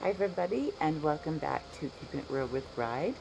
Hi, everybody, and welcome back to Keeping It Real with Ride.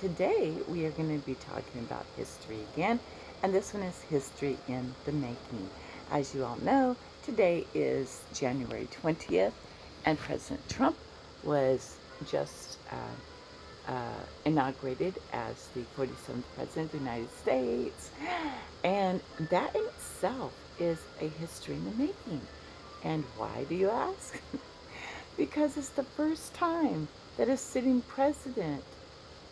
Today we are going to be talking about history again, and this one is History in the Making. As you all know, today is January 20th, and President Trump was just inaugurated as the 47th President of the United States, and that in itself is a history in the making. And why, do you ask? Because it's the first time that a sitting president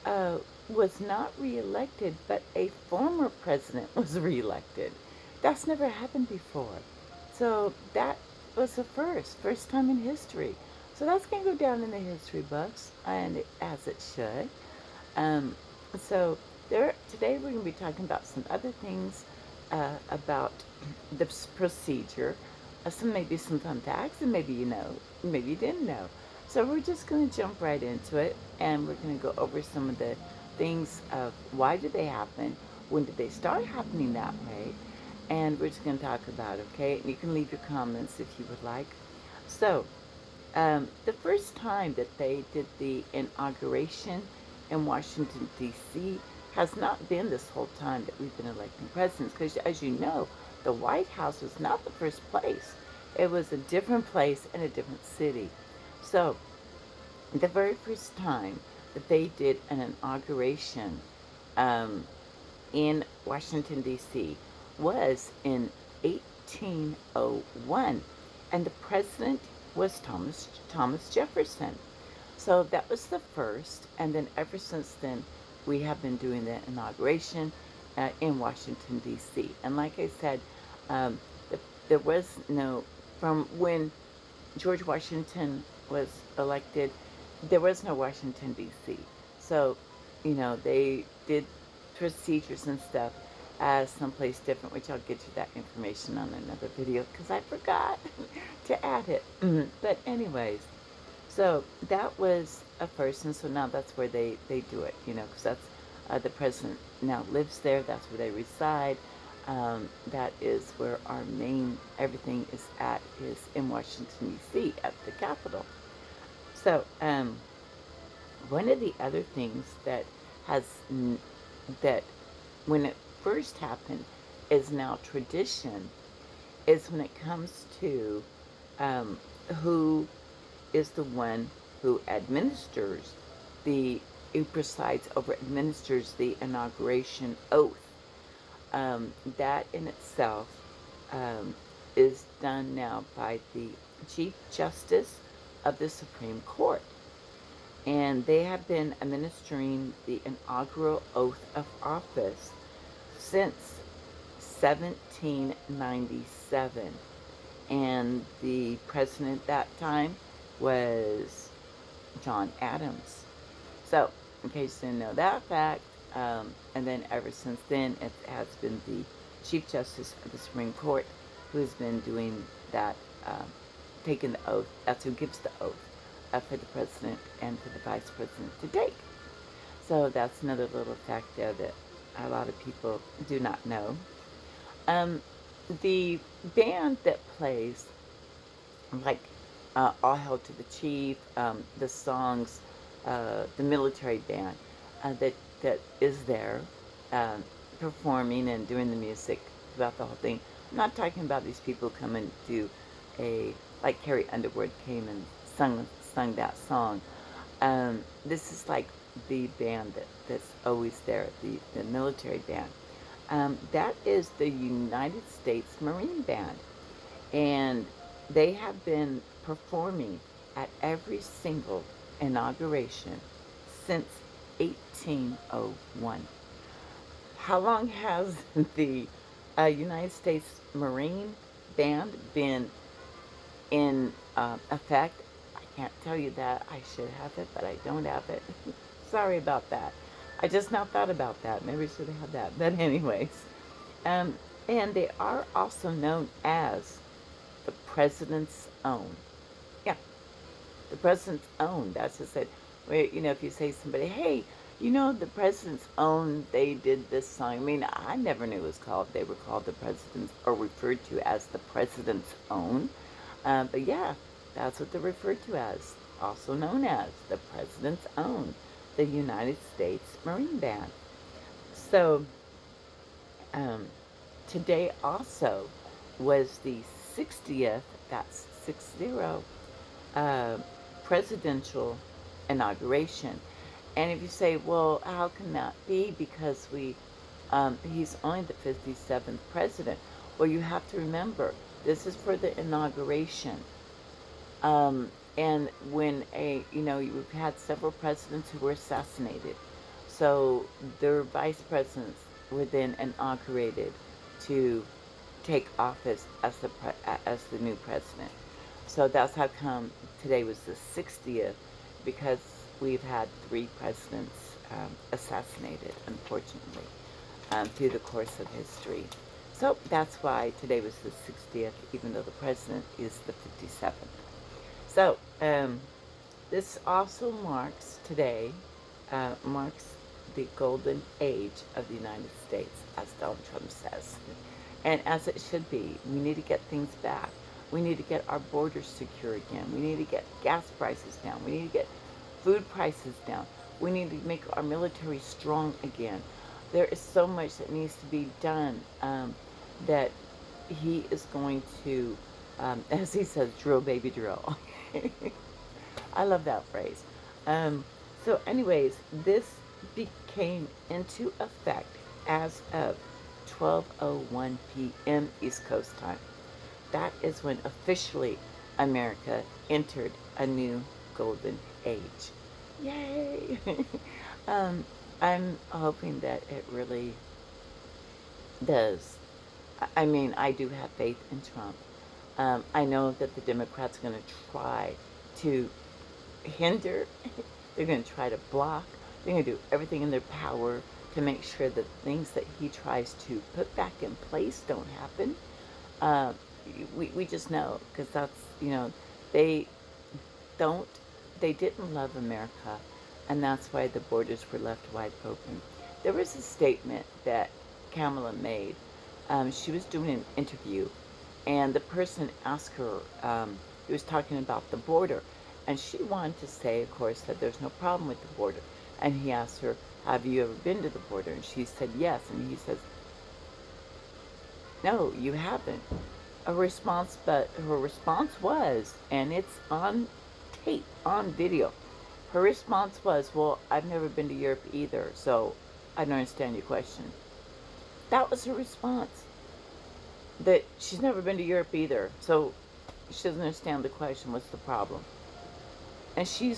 was not reelected, but a former president was reelected. That's never happened before. So that was the first time in history. So that's going to go down in the history books, and as it should. Um, so today we're going to be talking about some other things about this procedure, maybe some fun facts, and maybe you know, maybe you didn't know. So we're just going to jump right into it, and we're going to go over some of the things of why did they happen, when did they start happening that way, and we're just going to talk about it, okay? And you can leave your comments if you would like. So the first time that they did the inauguration in Washington, D.C., has not been this whole time that we've been electing presidents, because as you know, the White House was not the first place. It was a different place in a different city. So the very first time that they did an inauguration um, in Washington, D.C., was in 1801, and the president was Thomas Jefferson. So that was the first, and then ever since then, we have been doing the inauguration in Washington, D.C. And like I said, um, the, there was no, from when George Washington was elected, there was no Washington, D.C. So, they did procedures and stuff as someplace different, which I'll get you that information on another video because I forgot to add it. But anyways, so that was a first, and so now that's where they do it, because that's the president now lives there. That's where they reside. That is where our main everything is in Washington, D.C. at the Capitol. So one of the other things that has that when it first happened is now tradition is when it comes to who is the one who administers who presides over, administers the inauguration oath. That in itself is done now by the Chief Justice of the Supreme Court. And they have been administering the inaugural oath of office since 1797. And the president at that time was John Adams. So, in case you didn't know that fact, and then ever since then, it has been the Chief Justice of the Supreme Court who has been doing that, taking the oath. That's who gives the oath for the president and for the vice president to take. So that's another little fact there that a lot of people do not know. The band that plays, like All Hail to the Chief, the songs, the military band that is there performing and doing the music throughout the whole thing. I'm not talking about these people come and do like Carrie Underwood came and sung that song. This is like the band that's always there, the military band. That is the United States Marine Band. And they have been performing at every single inauguration since 1801. How long has the United States Marine Band been in effect? I can't tell you that. I should have it, but I don't have it. Sorry about that. I just now thought about that. Maybe I should have that. But anyways, um, and they are also known as the president's own. Yeah, the president's own. That's just it. Where, if you say to somebody, hey, the president's own, they did this song. I mean, I never knew it was called, they were called the president's, or referred to as the president's own. But yeah, that's what they're referred to as. also known as the President's Own, the United States Marine Band. So um, today also was the 60th, that's 60, uh, presidential inauguration. And if you say, well, how can that be? Because he's only the 57th president. Well, you have to remember, this is for the inauguration. And when you've had several presidents who were assassinated. So their vice presidents were then inaugurated to take office as the new president. So that's how come today was the 60th, because we've had three presidents assassinated, unfortunately, through the course of history. So that's why today was the 60th, even though the president is the 57th. So this also marks the golden age of the United States, as Donald Trump says. And as it should be, we need to get things back. We need to get our borders secure again. We need to get gas prices down. We need to get food prices down. We need to make our military strong again. There is so much that needs to be done that he is going to, as he says, drill, baby, drill. I love that phrase. Um, so, anyways, this became into effect as of 12:01 p.m. East Coast time. That is when officially America entered a new golden age. Yay! um, I'm hoping that it really does. I mean, I do have faith in Trump. I know that the Democrats are going to try to hinder, they're going to try to block, they're going to do everything in their power to make sure that things that he tries to put back in place don't happen. Uh, we just know, because that's, they don't, they didn't love America, and that's why the borders were left wide open. There was a statement that Kamala made. She was doing an interview, and the person asked her, he was talking about the border, and she wanted to say, of course, that there's no problem with the border. And he asked her, have you ever been to the border? And she said yes. And he says, no, you haven't. But her response was, and it's on tape, on video. Her response was, well, I've never been to Europe either, so I don't understand your question. That was her response. That she's never been to Europe either, so she doesn't understand the question. What's the problem? And she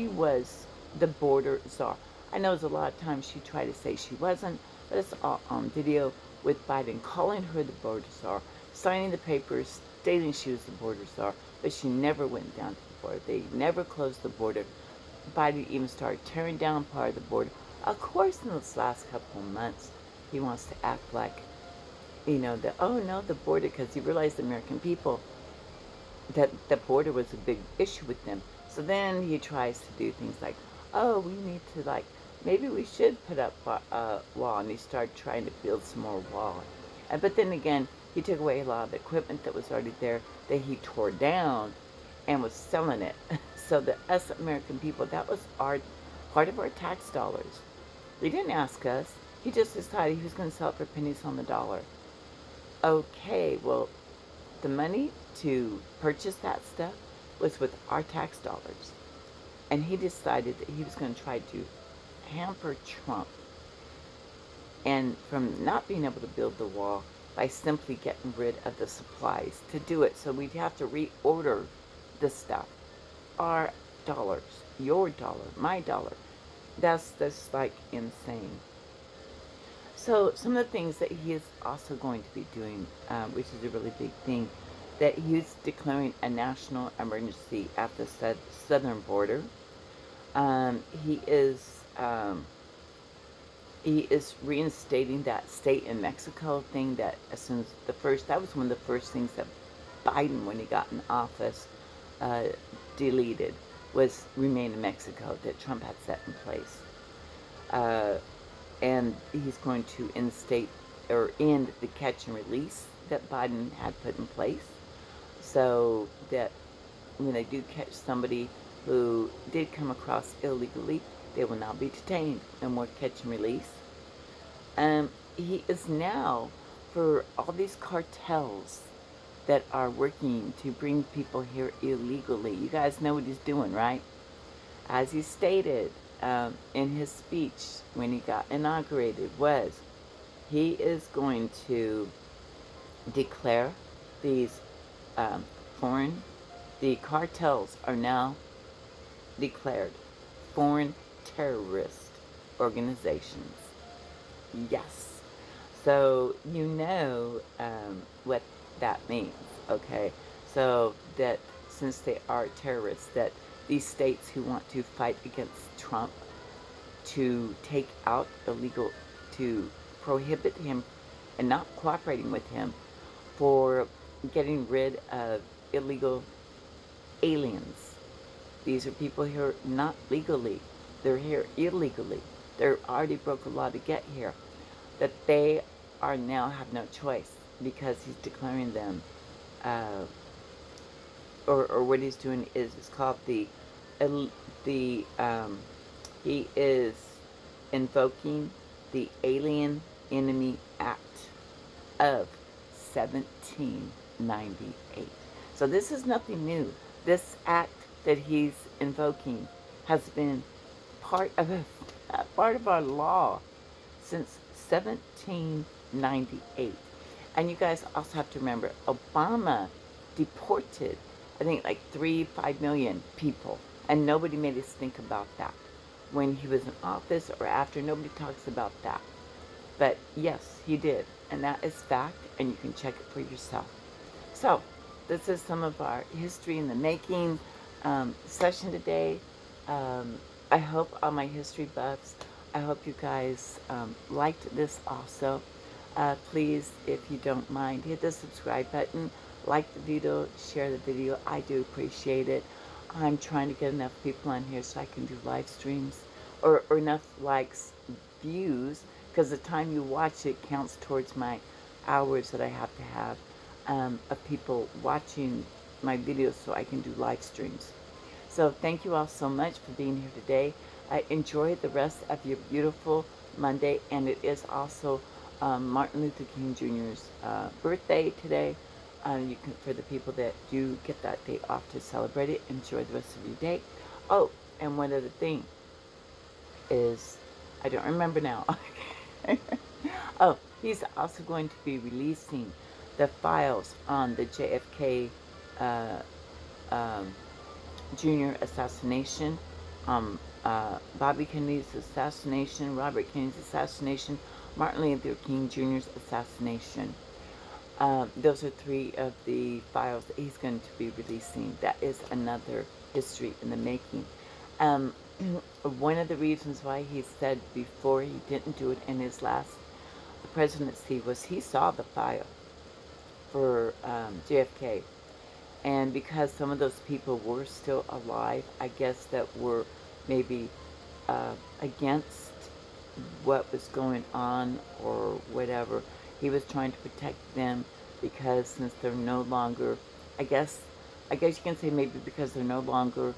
was the border czar. I know there's a lot of times she tried to say she wasn't, but it's all on video with Biden calling her the border czar, signing the papers stating she was the border czar, but she never went down to the border. They never closed the border. Biden even started tearing down part of the border. Of course, in this last couple of months, he wants to act like, that, oh no, the border, because he realized the American people, that the border was a big issue with them. So then he tries to do things like, oh, we need to, like, maybe we should put up a wall, and he started trying to build some more wall. But then again, he took away a lot of the equipment that was already there that he tore down and was selling it. So that us American people, that was part of our tax dollars. They didn't ask us. He just decided he was going to sell it for pennies on the dollar. Okay, well, the money to purchase that stuff was with our tax dollars. And he decided that he was going to try to hamper Trump and from not being able to build the wall by simply getting rid of the supplies to do it. So we'd have to reorder the stuff. Our dollars, your dollar, my dollar. That's like insane. So some of the things that he is also going to be doing, which is a really big thing, that he's declaring a national emergency at the southern border. He is reinstating that state in Mexico thing that that was one of the first things that Biden, when he got in office, deleted, was remain in Mexico that Trump had set in place. And he's going to end the catch and release that Biden had put in place, so that when they do catch somebody who did come across illegally, they will now be detained. No more catch and release. He is now, for all these cartels that are working to bring people here illegally. You guys know what he's doing, right? As he stated in his speech when he got inaugurated, was he is going to declare these um, foreign, the cartels are now declared foreign terrorist organizations. Yes. So you know what that means, okay? So that since they are terrorists, that these states who want to fight against Trump to take out illegal, to prohibit him and not cooperating with him for getting rid of illegal aliens. These are people here not legally. They're here illegally. They're already broke a law to get here. That they are now have no choice because he's declaring them, uh, or what he's doing is it's called the he is invoking the Alien Enemy Act of 1798. So this is nothing new. This act that he's invoking has been part of part of our law since 1798. And you guys also have to remember, Obama deported, I think, like 5 million people, and nobody made us think about that. When he was in office or after, nobody talks about that. But yes, he did, and that is fact, and you can check it for yourself. So, this is some of our history in the making session today. I hope all my history buffs, I hope you guys liked this also. Please, if you don't mind, hit the subscribe button, like the video, share the video. I do appreciate it. I'm trying to get enough people on here so I can do live streams or enough likes, views, because the time you watch it counts towards my hours that I have to have of people watching my videos so I can do live streams. So thank you all so much for being here today. Enjoy the rest of your beautiful Monday, and it is also Martin Luther King Jr.'s birthday today. You can, for the people that do get that day off to celebrate it, enjoy the rest of your day. Oh, and one other thing is, I don't remember now. Oh, he's also going to be releasing the files on the JFK Jr. assassination, Bobby Kennedy's assassination, Robert Kennedy's assassination, Martin Luther King Jr.'s assassination. Those are 3 of the files that he's going to be releasing. That is another history in the making. One of the reasons why he said before he didn't do it in his last presidency was he saw the file for JFK. And because some of those people were still alive, I guess that were maybe against what was going on or whatever, he was trying to protect them because since they're no longer, I guess you can say maybe because they're no longer,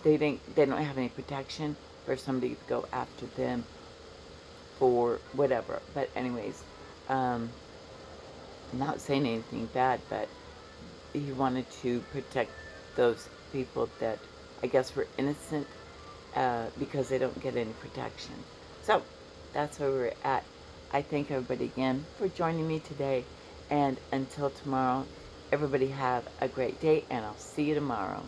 they don't have any protection for somebody to go after them for whatever. But anyways, I'm not saying anything bad, but he wanted to protect those people that I guess were innocent because they don't get any protection. So that's where we're at. I thank everybody again for joining me today. And until tomorrow, everybody have a great day, and I'll see you tomorrow.